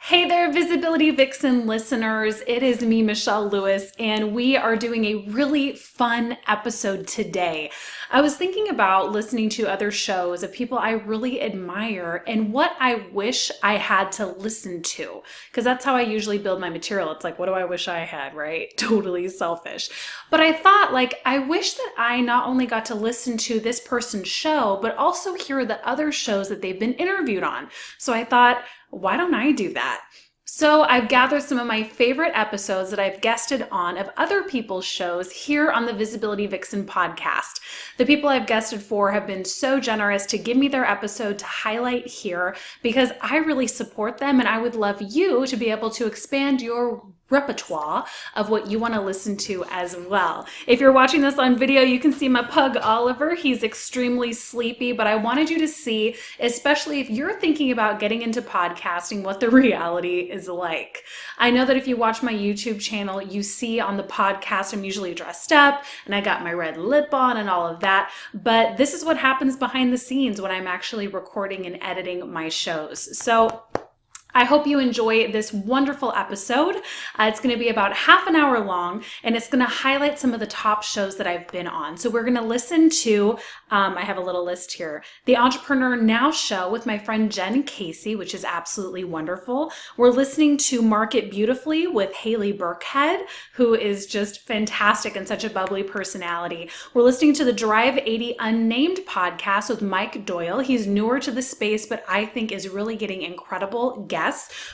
Hey there, Visibility Vixen listeners. It is me, Michelle Lewis, and we are doing a really fun episode today. I was thinking about listening to other shows of people I really admire and what I wish I had to listen to, because that's how I usually build my material. It's like, what do I wish I had, right? Totally selfish. But I thought, I wish that I not only got to listen to this person's show, but also hear the other shows that they've been interviewed on. So I thought, why don't I do that? So I've gathered some of my favorite episodes that I've guested on of other people's shows here on the Visibility Vixen podcast. The people I've guested for have been so generous to give me their episode to highlight here because I really support them and I would love you to be able to expand your repertoire of what you want to listen to as well. If you're watching this on video, you can see my pug Oliver. He's extremely sleepy, but I wanted you to see, especially if you're thinking about getting into podcasting, what the reality is like. I know that if you watch my YouTube channel, you see on the podcast I'm usually dressed up and I got my red lip on and all of that, but this is what happens behind the scenes when I'm actually recording and editing my shows. So I hope you enjoy this wonderful episode. It's going to be about half an hour long, and it's going to highlight some of the top shows that I've been on. So we're going to listen to, I have a little list here, the Entrepreneur Now show with my friend Jen Casey, which is absolutely wonderful. We're listening to Market Beautifully with Haley Burkhead, who is just fantastic and such a bubbly personality. We're listening to the Drive 80 Unnamed podcast with Mike Doyle. He's newer to the space, but I think is really getting incredible guests.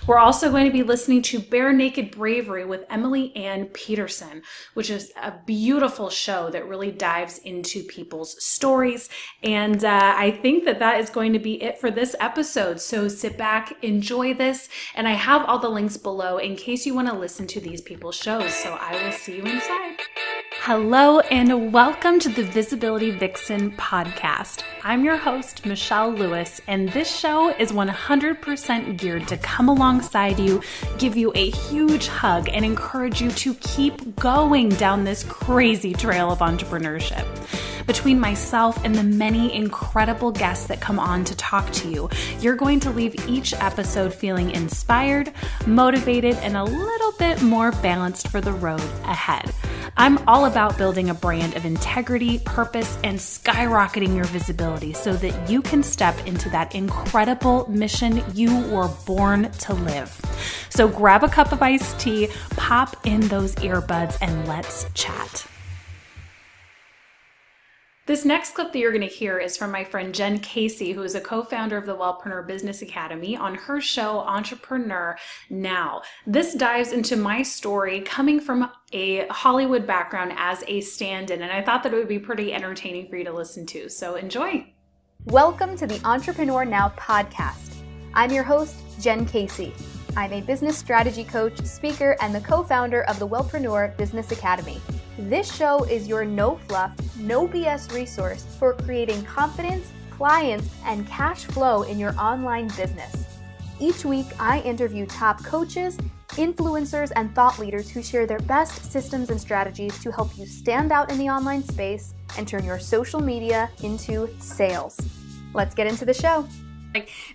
We're also going to be listening to BareNaked Bravery with Emily Ann Peterson, which is a beautiful show that really dives into people's stories. And I think that is going to be it for this episode. So sit back, enjoy this, and I have all the links below in case you want to listen to these people's shows. So I will see you inside. Hello and welcome to the Visibility Vixen podcast. I'm your host, Michelle Lewis, and this show is 100% geared to come alongside you, give you a huge hug, and encourage you to keep going down this crazy trail of entrepreneurship. Between myself and the many incredible guests that come on to talk to you, you're going to leave each episode feeling inspired, motivated, and a little bit more balanced for the road ahead. I'm all about building a brand of integrity, purpose, and skyrocketing your visibility so that you can step into that incredible mission you were born to live. So grab a cup of iced tea, pop in those earbuds, and let's chat. This next clip that you're going to hear is from my friend Jen Casey, who is a co-founder of the Wellpreneur Business Academy, on her show Entrepreneur Now. This dives into my story coming from a Hollywood background as a stand-in, and I thought that it would be pretty entertaining for you to listen to. So enjoy. Welcome to the Entrepreneur Now podcast. I'm your host, Jen Casey. I'm a business strategy coach, speaker, and the co-founder of the Wellpreneur Business Academy. This show is your no fluff, no BS resource for creating confidence, clients, and cash flow in your online business. Each week, I interview top coaches, influencers, and thought leaders who share their best systems and strategies to help you stand out in the online space and turn your social media into sales. Let's get into the show.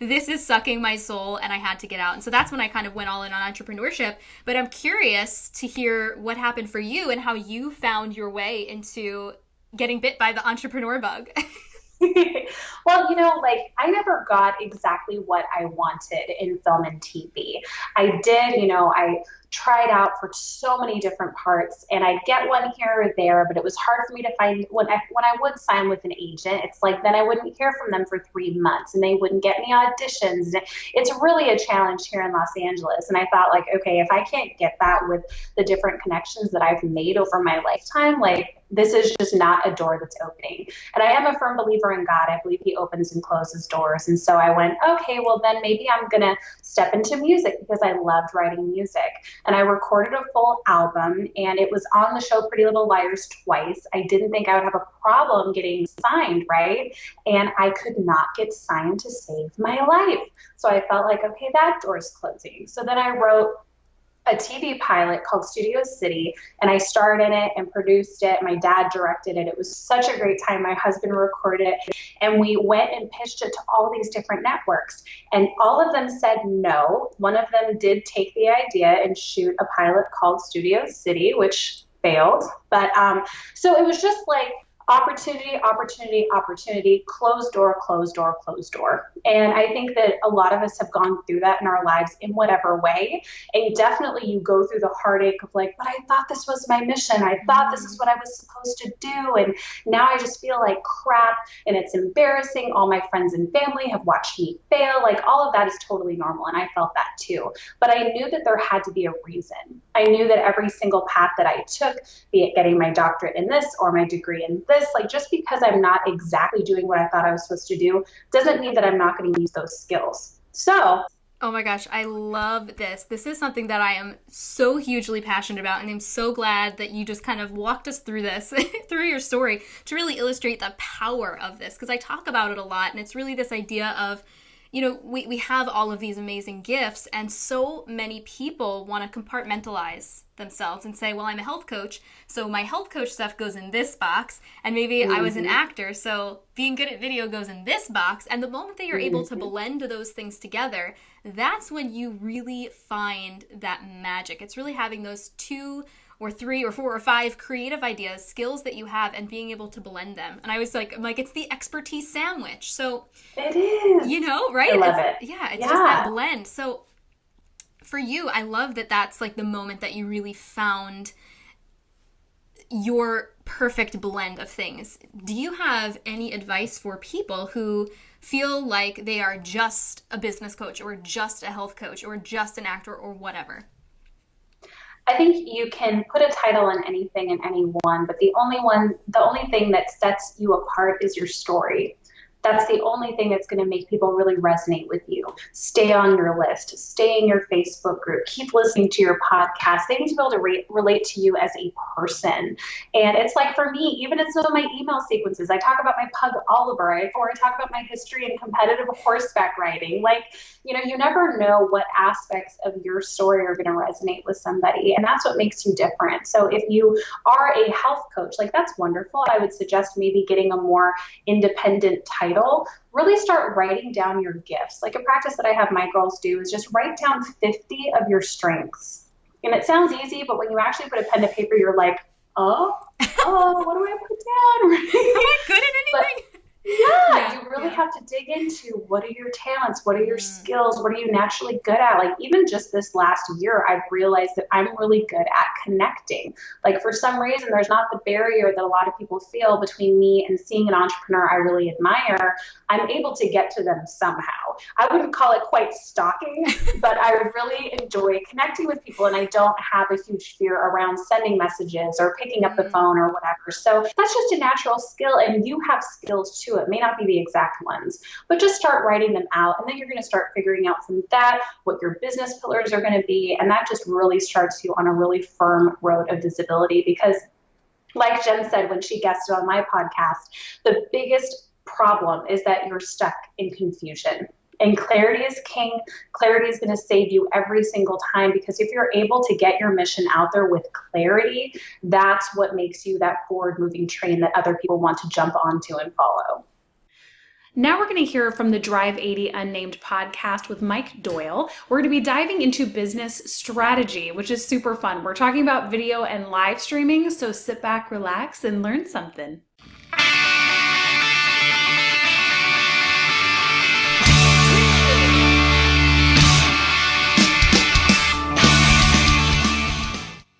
This is sucking my soul and I had to get out. And so that's when I kind of went all in on entrepreneurship. But I'm curious to hear what happened for you and how you found your way into getting bit by the entrepreneur bug. Well, I never got exactly what I wanted in film and TV. I did, I tried out for so many different parts and I'd get one here or there, but it was hard for me to find when I would sign with an agent, it's like then I wouldn't hear from them for 3 months and they wouldn't get me auditions. It's really a challenge here in Los Angeles. And I thought okay, if I can't get that with the different connections that I've made over my lifetime, this is just not a door that's opening. And I am a firm believer in God. I believe he opens and closes doors. And so I went, okay, well then maybe I'm going to step into music because I loved writing music. And I recorded a full album and it was on the show Pretty Little Liars twice. I didn't think I would have a problem getting signed, right? And I could not get signed to save my life. So I felt okay, that door's closing. So then I wrote a TV pilot called Studio City, and I starred in it and produced it. My dad directed it. It was such a great time. My husband recorded it, and we went and pitched it to all these different networks, and all of them said no. One of them did take the idea and shoot a pilot called Studio City, which failed. But so it was just like opportunity, opportunity, opportunity, closed door, closed door, closed door. And I think that a lot of us have gone through that in our lives in whatever way. And definitely you go through the heartache of like, but I thought this was my mission. I thought this is what I was supposed to do. And now I just feel like crap and it's embarrassing. All my friends and family have watched me fail. Like all of that is totally normal. And I felt that too. But I knew that there had to be a reason. I knew that every single path that I took, be it getting my doctorate in this or my degree in this, like just because I'm not exactly doing what I thought I was supposed to do doesn't mean that I'm not going to use those skills. So, oh my gosh, I love this. This is something that I am so hugely passionate about, and I'm so glad that you just kind of walked us through this, through your story, to really illustrate the power of this, because I talk about it a lot, and it's really this idea of, you know, we have all of these amazing gifts, and so many people want to compartmentalize themselves and say, well, I'm a health coach, so my health coach stuff goes in this box, and maybe I was an actor, so being good at video goes in this box. And the moment that you're able to blend those things together, that's when you really find that magic. It's really having those 2 or 3 or 4 or 5 creative ideas, skills that you have, and being able to blend them. And I was like, it's the expertise sandwich. So it is. You know, right? I love it. Yeah, it's just that blend. So for you, I love that that's like the moment that you really found your perfect blend of things. Do you have any advice for people who feel like they are just a business coach or just a health coach or just an actor or whatever? I think you can put a title on anything and anyone, but the only thing that sets you apart is your story. That's the only thing that's going to make people really resonate with you. Stay on your list, stay in your Facebook group, keep listening to your podcast. They need to be able to relate to you as a person. And it's like for me, even in some of my email sequences, I talk about my pug Oliver, or I talk about my history in competitive horseback riding. Like, you know, you never know what aspects of your story are going to resonate with somebody. And that's what makes you different. So if you are a health coach, like that's wonderful. I would suggest maybe getting a more independent title. Really start writing down your gifts. Like a practice that I have my girls do is just write down 50 of your strengths. And it sounds easy, but when you actually put a pen to paper, you're like, what do I put down? Am I good at anything? You really have to dig into what are your talents, what are your skills, what are you naturally good at. Like even just this last year, I've realized that I'm really good at connecting. Like for some reason, there's not the barrier that a lot of people feel between me and seeing an entrepreneur I really admire. I'm able to get to them somehow. I wouldn't call it quite stalking, but I really enjoy connecting with people, and I don't have a huge fear around sending messages or picking up the phone or whatever. So that's just a natural skill, and you have skills too. It may not be the exact ones, but just start writing them out, and then you're going to start figuring out from that what your business pillars are going to be, and that just really starts you on a really firm road of visibility. Because like Jen said when she guested on my podcast, the biggest problem is that you're stuck in confusion. And clarity is king. Clarity is going to save you every single time, because if you're able to get your mission out there with clarity, that's what makes you that forward-moving train that other people want to jump onto and follow. Now we're going to hear from the Drive 80 Unnamed podcast with Mike Doyle. We're going to be diving into business strategy, which is super fun. We're talking about video and live streaming, so sit back, relax, and learn something.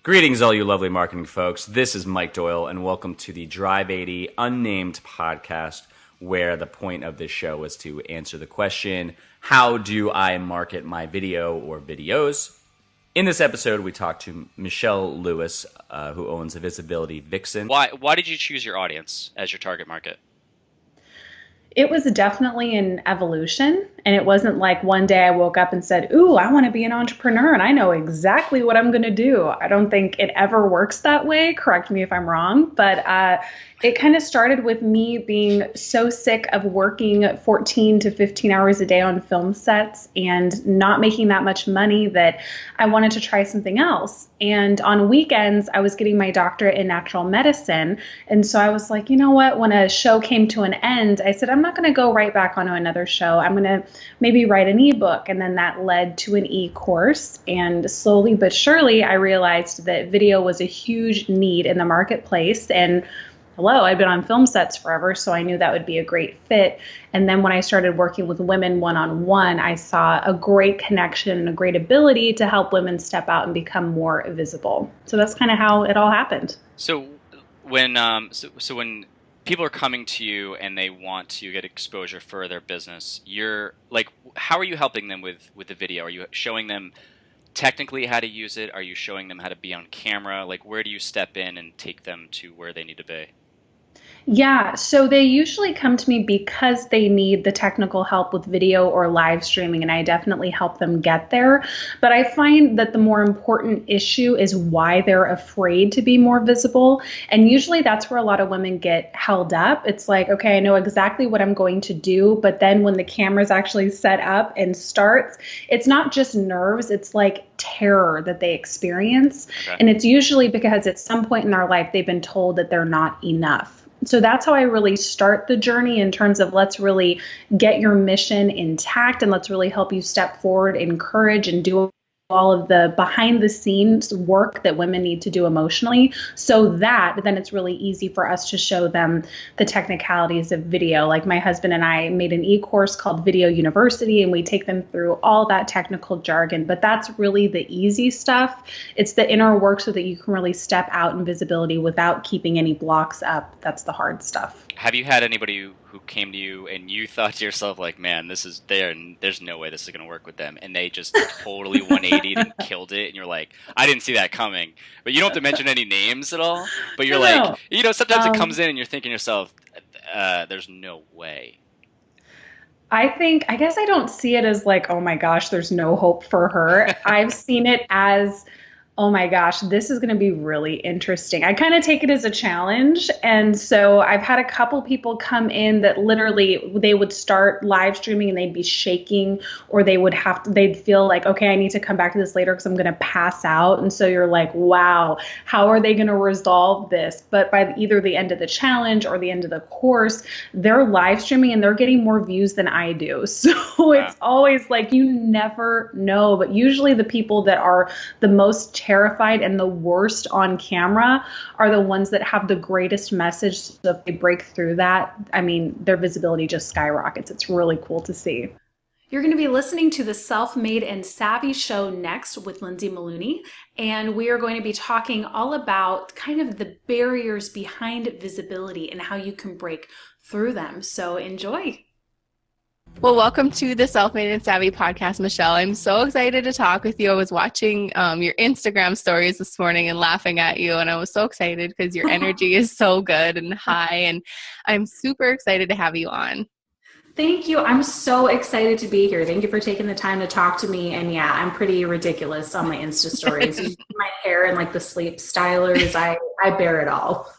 Greetings, all you lovely marketing folks. This is Mike Doyle, and welcome to the Drive 80 Unnamed podcast, where the point of this show is to answer the question, how do I market my video or videos? In this episode, we talked to Michelle Lewis, who owns Visibility Vixen. Why did you choose your audience as your target market? It was definitely an evolution. And it wasn't like one day I woke up and said, ooh, I want to be an entrepreneur and I know exactly what I'm going to do. I don't think it ever works that way. Correct me if I'm wrong. But it kind of started with me being so sick of working 14 to 15 hours a day on film sets and not making that much money that I wanted to try something else. And on weekends, I was getting my doctorate in natural medicine. And so I was like, you know what? When a show came to an end, I said, I'm not going to go right back onto another show. I'm going to maybe write an ebook. And then that led to an e-course. And slowly but surely, I realized that video was a huge need in the marketplace. And hello, I've been on film sets forever, so I knew that would be a great fit. And then when I started working with women one-on-one, I saw a great connection and a great ability to help women step out and become more visible. So that's kind of how it all happened. So when when people are coming to you and they want to get exposure for their business, you're like, how are you helping them with the video? Are you showing them technically how to use it? Are you showing them how to be on camera? Like, where do you step in and take them to where they need to be? Yeah, so they usually come to me because they need the technical help with video or live streaming, and I definitely help them get there. But I find that the more important issue is why they're afraid to be more visible. And usually that's where a lot of women get held up. It's like, okay, I know exactly what I'm going to do, but then when the camera's actually set up and starts, it's not just nerves, it's like terror that they experience. Okay. And it's usually because at some point in their life, they've been told that they're not enough. So that's how I really start the journey in terms of let's really get your mission intact and let's really help you step forward, encourage, and do all of the behind the scenes work that women need to do emotionally, so that then it's really easy for us to show them the technicalities of video. Like my husband and I made an e-course called Video University, and we take them through all that technical jargon, but that's really the easy stuff. It's the inner work so that you can really step out in visibility without keeping any blocks up. That's the hard stuff. Have you had anybody who came to you and you thought to yourself, like, man, this is there and there's no way this is going to work with them, and they just totally 180'd and killed it, and you're like, I didn't see that coming? But you don't have to mention any names at all, but you're like, you know, sometimes it comes in and you're thinking to yourself, there's no way. I guess I don't see it as like, oh my gosh, there's no hope for her. I've seen it as, oh my gosh, this is going to be really interesting. I kind of take it as a challenge. And so I've had a couple people come in that literally they would start live streaming and they'd be shaking, or they'd feel like, okay, I need to come back to this later because I'm going to pass out. And so you're like, wow, how are they going to resolve this? But by either the end of the challenge or the end of the course, they're live streaming and they're getting more views than I do. So it's always like, you never know. But usually the people that are the most terrified and the worst on camera are the ones that have the greatest message. So if they break through that, I mean, their visibility just skyrockets. It's really cool to see. You're going to be listening to the Self-Made and Savvy show next with Lindsay Maloney, and we are going to be talking all about kind of the barriers behind visibility and how you can break through them. So enjoy. Well, welcome to the Self-Made and Savvy podcast, Michelle. I'm so excited to talk with you. I was watching your Instagram stories this morning and laughing at you, and I was so excited because your energy is so good and high, and I'm super excited to have you on. Thank you. I'm so excited to be here. Thank you for taking the time to talk to me. And yeah, I'm pretty ridiculous on my Insta stories. You see my hair and like the sleep stylers, I bear it all.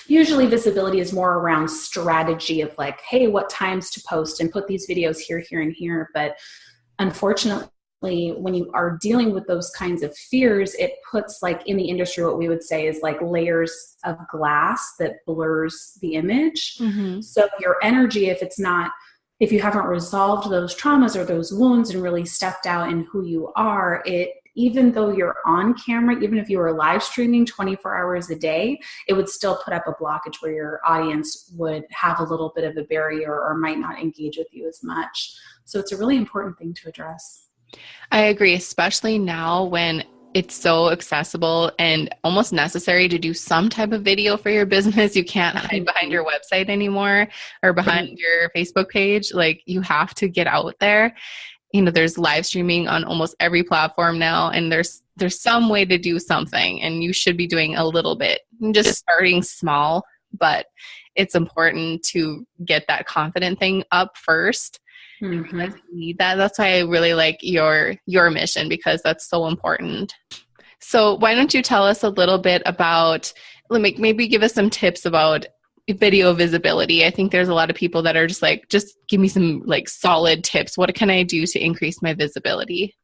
Usually visibility is more around strategy of like, hey, what times to post and put these videos here, here, and here. But unfortunately, when you are dealing with those kinds of fears, it puts like in the industry, what we would say is like layers of glass that blurs the image. Mm-hmm. So your energy, if you haven't resolved those traumas or those wounds and really stepped out in who you are, even though you're on camera, even if you were live streaming 24 hours a day, it would still put up a blockage where your audience would have a little bit of a barrier or might not engage with you as much. So it's a really important thing to address. I agree, especially now when it's so accessible and almost necessary to do some type of video for your business. You can't hide behind your website anymore or behind your Facebook page. Like, you have to get out there. You know, there's live streaming on almost every platform now, and there's some way to do something, and you should be doing a little bit, just starting small, but it's important to get that confident thing up first. Mhm. Need that. That's why I really like your mission, because that's so important. So why don't you tell us a little bit about, maybe give us some tips about video visibility. I think there's a lot of people that are just like, just give me some like solid tips. What can I do to increase my visibility?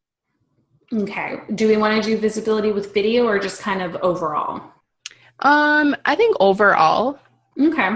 Okay. Do we want to do visibility with video or just kind of overall? I think overall. Okay.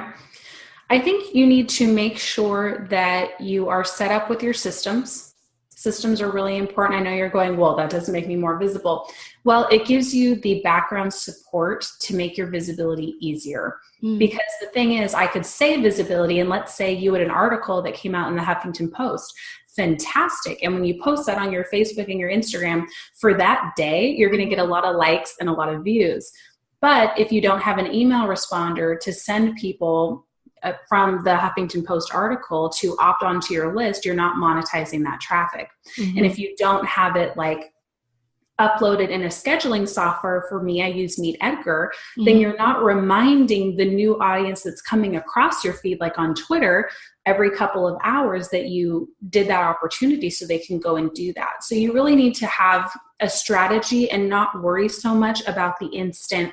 I think you need to make sure that you are set up with your systems. Systems are really important. I know you're going, well, that doesn't make me more visible. Well, it gives you the background support to make your visibility easier. Because the thing is, I could say visibility, and let's say you had an article that came out in the Huffington Post. Fantastic. And when you post that on your Facebook and your Instagram for that day, you're going to get a lot of likes and a lot of views. But if you don't have an email responder to send people from the Huffington Post article to opt onto your list, you're not monetizing that traffic. And if you don't have it like uploaded in a scheduling software, for me, I use Meet Edgar, then you're not reminding the new audience that's coming across your feed, like on Twitter, every couple of hours that you did that opportunity so they can go and do that. So you really need to have a strategy and not worry so much about the instant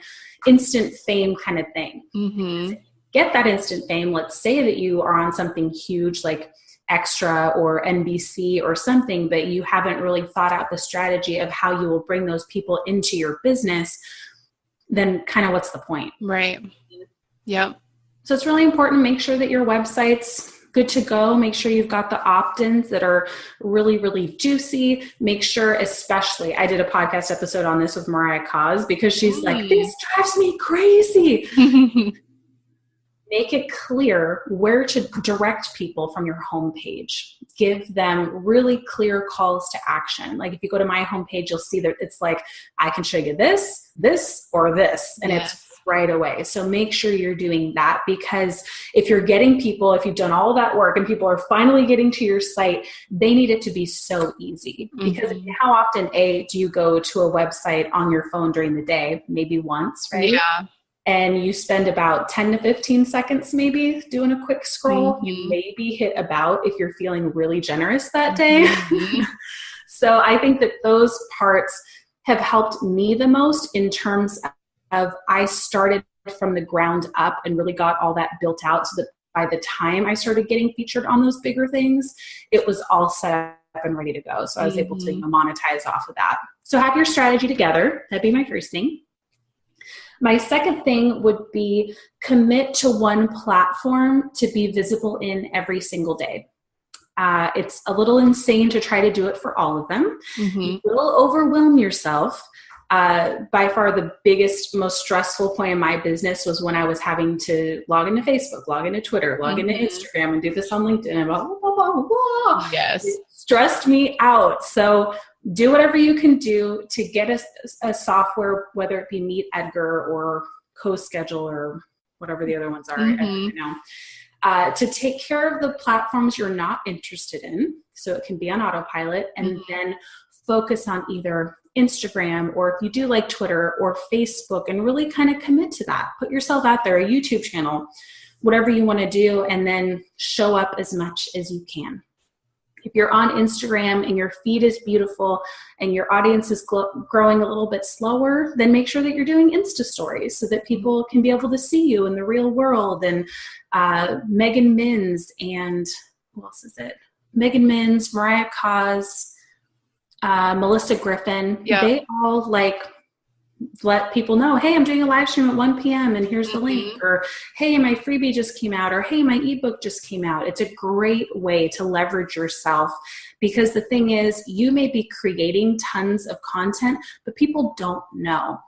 fame kind of thing. Get that instant fame. Let's say that you are on something huge like Extra or NBC or something, but you haven't really thought out the strategy of how you will bring those people into your business, then kind of what's the point? Right. Yep. So it's really important. Make sure that your website's good to go. Make sure you've got the opt-ins that are really, really juicy. Make sure, especially, I did a podcast episode on this with Mariah Cause because she's like, this drives me crazy. Make it clear where to direct people from your homepage. Give them really clear calls to action. Like if you go to my homepage, you'll see that it's like, I can show you this, this, or this, and it's right away. So make sure you're doing that, because if you're getting people, if you've done all that work and people are finally getting to your site, they need it to be so easy. Because how often, do you go to a website on your phone during the day? Maybe once, right? Yeah. And you spend about 10 to 15 seconds maybe doing a quick scroll. You maybe hit about if you're feeling really generous that day. So I think that those parts have helped me the most in terms of I started from the ground up and really got all that built out so that by the time I started getting featured on those bigger things, it was all set up and ready to go. So I was able to monetize off of that. So have your strategy together. That'd be my first thing. My second thing would be commit to one platform to be visible in every single day. It's a little insane to try to do it for all of them. You will overwhelm yourself. By far the biggest, most stressful point in my business was when I was having to log into Facebook, log into Twitter, log into Instagram, and do this on LinkedIn. And blah, blah, blah, blah, blah. Yes. It stressed me out. So do whatever you can do to get a software, whether it be Meet Edgar or CoSchedule or whatever the other ones are right now, to take care of the platforms you're not interested in. So it can be on autopilot, and then focus on either Instagram, or if you do like Twitter or Facebook, and really kind of commit to that. Put yourself out there, a YouTube channel, whatever you want to do, and then show up as much as you can. If you're on Instagram and your feed is beautiful and your audience is growing a little bit slower, then make sure that you're doing Insta stories so that people can be able to see you in the real world. And Megan Mins and who else is it? Megan Mins, Mariah Cause, Melissa Griffin, they all like let people know, hey, I'm doing a live stream at 1 p.m. and here's the link, or hey, my freebie just came out, or hey, my ebook just came out. It's a great way to leverage yourself, because the thing is, you may be creating tons of content, but people don't know.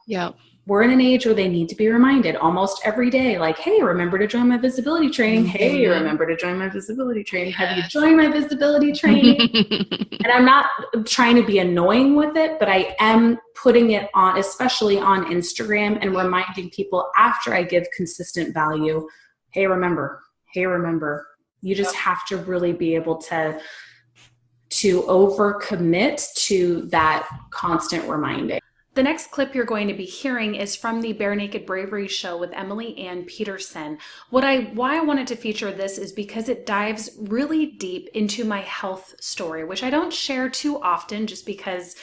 We're in an age where they need to be reminded almost every day, like, hey, remember to join my visibility training. Hey, remember to join my visibility training. Have you joined my visibility training? And I'm not trying to be annoying with it, but I am putting it on, especially on Instagram, and reminding people after I give consistent value, hey, remember. You just have to really be able to overcommit to that constant reminding. The next clip you're going to be hearing is from the BareNaked Bravery show with Emily and Peterson. Why I wanted to feature this is because it dives really deep into my health story, which I don't share too often just because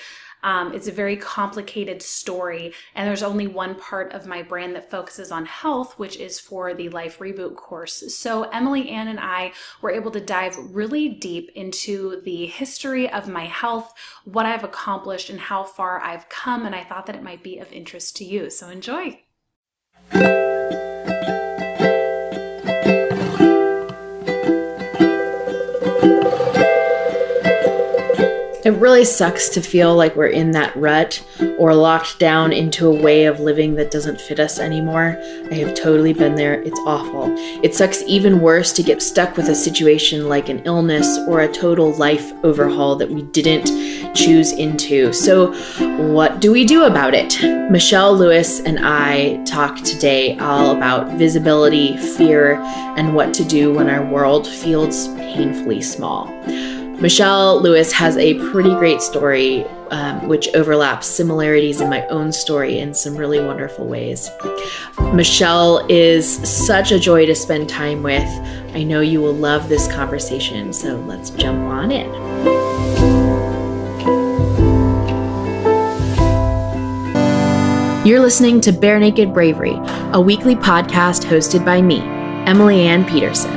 it's a very complicated story, and there's only one part of my brand that focuses on health, which is for the Life Reboot course. So Emily Ann and I were able to dive really deep into the history of my health, what I've accomplished, and how far I've come, and I thought that it might be of interest to you. So enjoy. It really sucks to feel like we're in that rut or locked down into a way of living that doesn't fit us anymore. I have totally been there. It's awful. It sucks even worse to get stuck with a situation like an illness or a total life overhaul that we didn't choose into. So what do we do about it? Michelle Lewis and I talk today all about visibility, fear, and what to do when our world feels painfully small. Michelle Lewis has a pretty great story, which overlaps similarities in my own story in some really wonderful ways. Michelle is such a joy to spend time with. I know you will love this conversation, so let's jump on in. You're listening to BareNaked Bravery, a weekly podcast hosted by me, Emily Ann Peterson.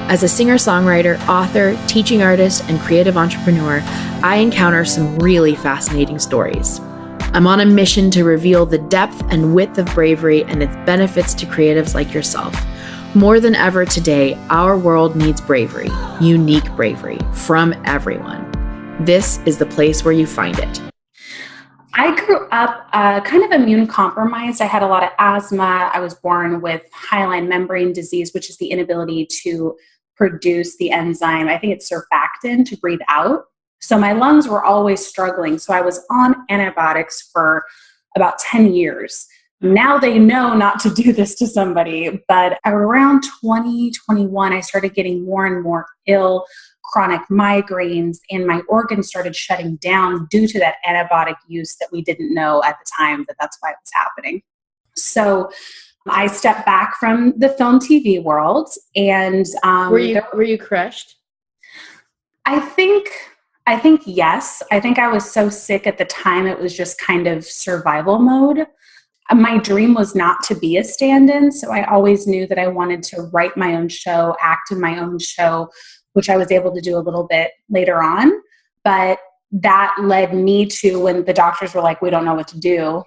As a singer-songwriter, author, teaching artist, and creative entrepreneur, I encounter some really fascinating stories. I'm on a mission to reveal the depth and width of bravery and its benefits to creatives like yourself. More than ever today, our world needs bravery, unique bravery, from everyone. This is the place where you find it. I grew up kind of immune compromised. I had a lot of asthma. I was born with hyaline membrane disease, which is the inability to produce the enzyme. I think it's surfactant to breathe out. So my lungs were always struggling. So I was on antibiotics for about 10 years. Now they know not to do this to somebody, but around 2021, I started getting more and more ill, chronic migraines, and my organs started shutting down due to that antibiotic use that we didn't know at the time that that's why it was happening. So I stepped back from the film TV world, and Were you crushed? I think yes. I think I was so sick at the time, it was just kind of survival mode. My dream was not to be a stand-in, so I always knew that I wanted to write my own show, act in my own show, which I was able to do a little bit later on. But that led me to when the doctors were like, we don't know what to do.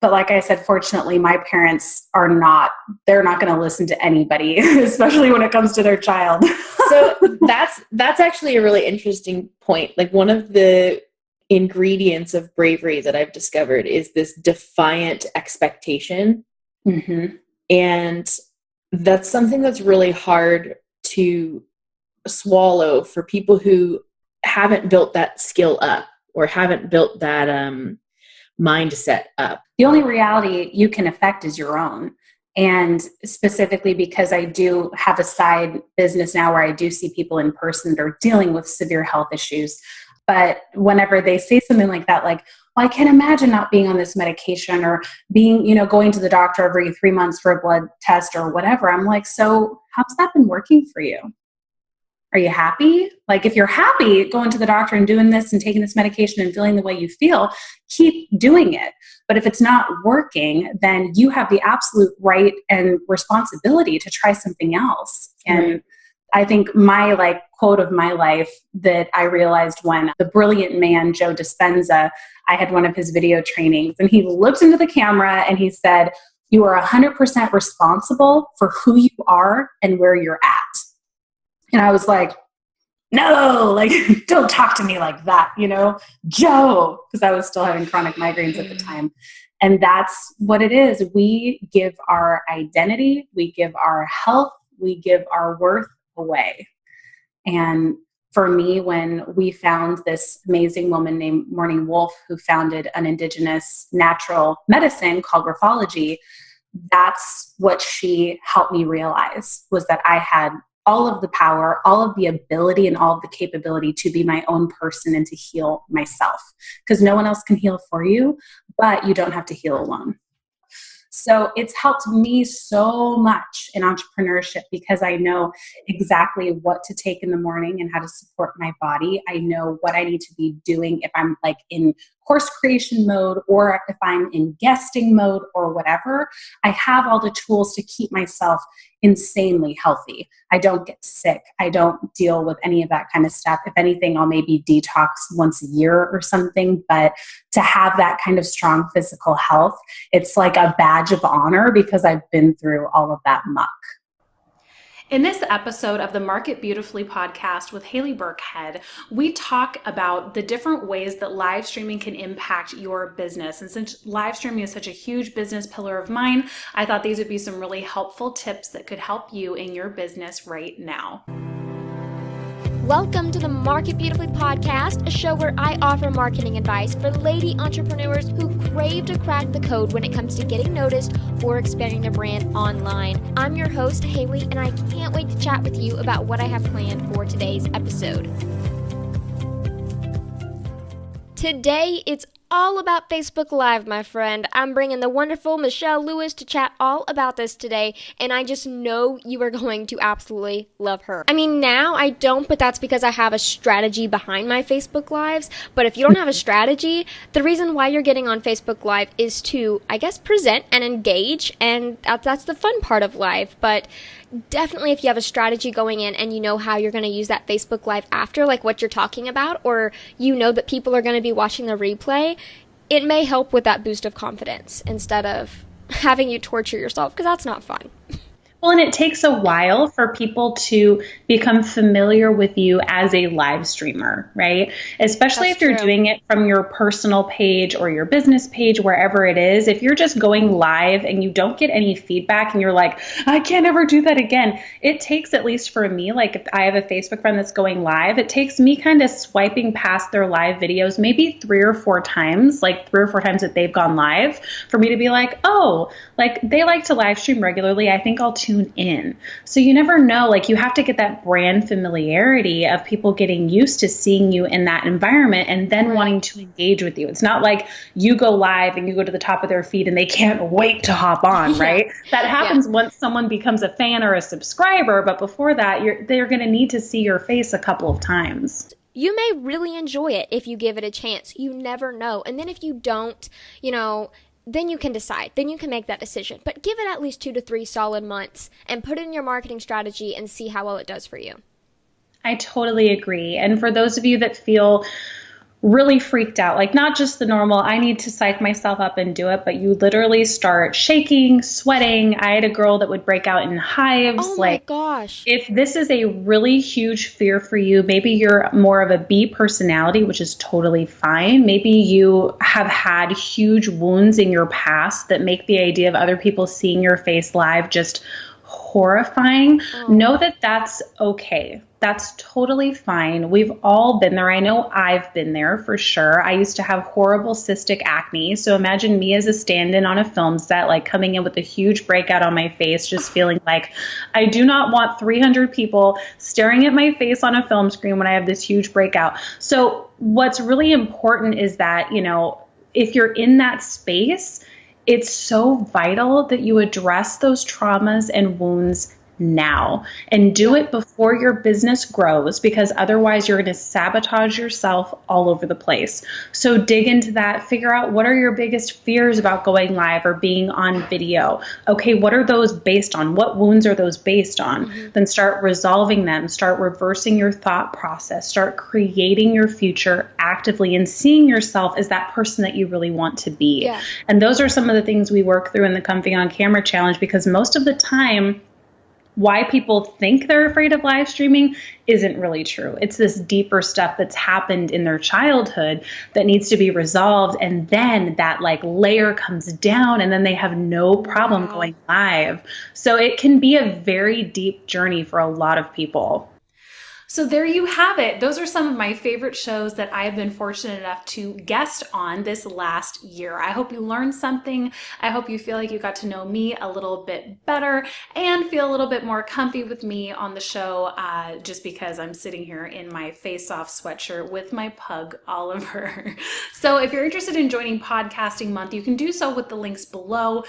But like I said, fortunately, my parents they're not going to listen to anybody, especially when it comes to their child. So that's actually a really interesting point. Like, one of the ingredients of bravery that I've discovered is this defiant expectation. Mm-hmm. And that's something that's really hard to swallow for people who haven't built that skill up or haven't built that mindset up. The only reality you can affect is your own. And specifically because I do have a side business now where I do see people in person that are dealing with severe health issues. But whenever they say something like that, like, well, I can't imagine not being on this medication or being, going to the doctor every 3 months for a blood test or whatever. I'm like, so how's that been working for you? Are you happy? Like, if you're happy going to the doctor and doing this and taking this medication and feeling the way you feel, keep doing it. But if it's not working, then you have the absolute right and responsibility to try something else. And I think my quote of my life that I realized when the brilliant man, Joe Dispenza, I had one of his video trainings, and he looked into the camera and he said, you are 100% responsible for who you are and where you're at. And I was like, no, don't talk to me like that, Joe, because I was still having chronic migraines at the time. And that's what it is. We give our identity, we give our health, we give our worth away. And for me, when we found this amazing woman named Morning Wolf, who founded an indigenous natural medicine called graphology, that's what she helped me realize, was that I had all of the power, all of the ability, and all of the capability to be my own person and to heal myself. Because no one else can heal for you, but you don't have to heal alone. So it's helped me so much in entrepreneurship because I know exactly what to take in the morning and how to support my body. I know what I need to be doing if I'm like in course creation mode or if I'm in guesting mode or whatever. I have all the tools to keep myself insanely healthy. I don't get sick. I don't deal with any of that kind of stuff. If anything, I'll maybe detox once a year or something. But to have that kind of strong physical health, it's like a badge of honor because I've been through all of that muck. In this episode of the Market Beautifully podcast with Haley Burkhead, we talk about the different ways that live streaming can impact your business. And since live streaming is such a huge business pillar of mine, I thought these would be some really helpful tips that could help you in your business right now. Welcome to the Market Beautifully podcast, a show where I offer marketing advice for lady entrepreneurs who crave to crack the code when it comes to getting noticed or expanding their brand online. I'm your host, Haley, and I can't wait to chat with you about what I have planned for today's episode. Today, it's all about Facebook Live, my friend. I'm bringing the wonderful Michelle Lewis to chat all about this today, and I just know you are going to absolutely love her. I mean, now I don't, but that's because I have a strategy behind my Facebook Lives. But if you don't have a strategy, the reason why you're getting on Facebook Live is to, I guess, present and engage, and that's the fun part of live. But definitely if you have a strategy going in and you know how you're going to use that Facebook Live after, like what you're talking about, or you know that people are going to be watching the replay, it may help with that boost of confidence instead of having you torture yourself, because that's not fun. Well, and it takes a while for people to become familiar with you as a live streamer, right? Especially if you're doing it from your personal page or your business page, wherever it is. If you're just going live and you don't get any feedback and you're like, I can't ever do that again. It takes, at least for me, like if I have a Facebook friend that's going live, it takes me kind of swiping past their live videos maybe 3 or 4 times, like 3 or 4 times that they've gone live, for me to be like, oh, like they like to live stream regularly. I think I'll tune in. So you never know, like you have to get that brand familiarity of people getting used to seeing you in that environment and then wanting to engage with you. It's not like you go live and you go to the top of their feed and they can't wait to hop on, right? That happens once someone becomes a fan or a subscriber, but before that, they're going to need to see your face a couple of times. You may really enjoy it if you give it a chance. You never know. And then if you don't, then you can decide. Then you can make that decision. But give it at least 2 to 3 solid months and put it in your marketing strategy and see how well it does for you. I totally agree. And for those of you that feel really freaked out, like not just the normal, I need to psych myself up and do it, but you literally start shaking, sweating. I had a girl that would break out in hives. Oh my gosh. If this is a really huge fear for you, maybe you're more of a B personality, which is totally fine. Maybe you have had huge wounds in your past that make the idea of other people seeing your face live just horrifying. Know that that's okay. That's totally fine. We've all been there. I know I've been there for sure. I used to have horrible cystic acne. So imagine me as a stand-in on a film set, like coming in with a huge breakout on my face, just feeling like I do not want 300 people staring at my face on a film screen when I have this huge breakout. So what's really important is that, if you're in that space, it's so vital that you address those traumas and wounds now and do it before your business grows, because otherwise you're going to sabotage yourself all over the place. So dig into that, figure out what are your biggest fears about going live or being on video. Okay, what are those based on? What wounds are those based on? Then start resolving them, start reversing your thought process, start creating your future actively and seeing yourself as that person that you really want to be. And those are some of the things we work through in the Comfy on Camera Challenge, because most of the time, why people think they're afraid of live streaming isn't really true. It's this deeper stuff that's happened in their childhood that needs to be resolved. And then that layer comes down and then they have no problem going live. So it can be a very deep journey for a lot of people. So there you have it. Those are some of my favorite shows that I have been fortunate enough to guest on this last year. I hope you learned something. I hope you feel like you got to know me a little bit better and feel a little bit more comfy with me on the show, just because I'm sitting here in my face-off sweatshirt with my pug, Oliver. So if you're interested in joining Podcasting Month, you can do so with the links below.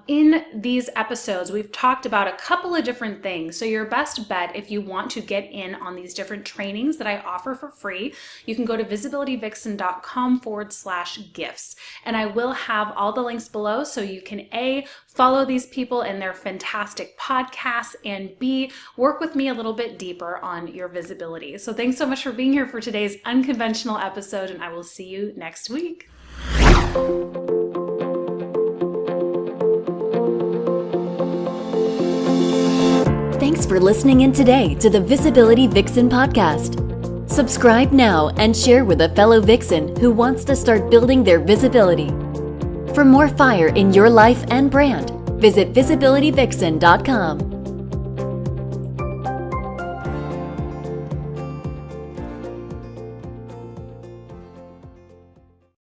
In these episodes, we've talked about a couple of different things. So your best bet, if you want to get in on these different trainings that I offer for free, you can go to visibilityvixen.com/gifts. And I will have all the links below so you can A, follow these people and their fantastic podcasts, and B, work with me a little bit deeper on your visibility. So thanks so much for being here for today's unconventional episode, and I will see you next week. Thanks for listening in today to the Visibility Vixen podcast. Subscribe now and share with a fellow Vixen who wants to start building their visibility. For more fire in your life and brand, visit visibilityvixen.com.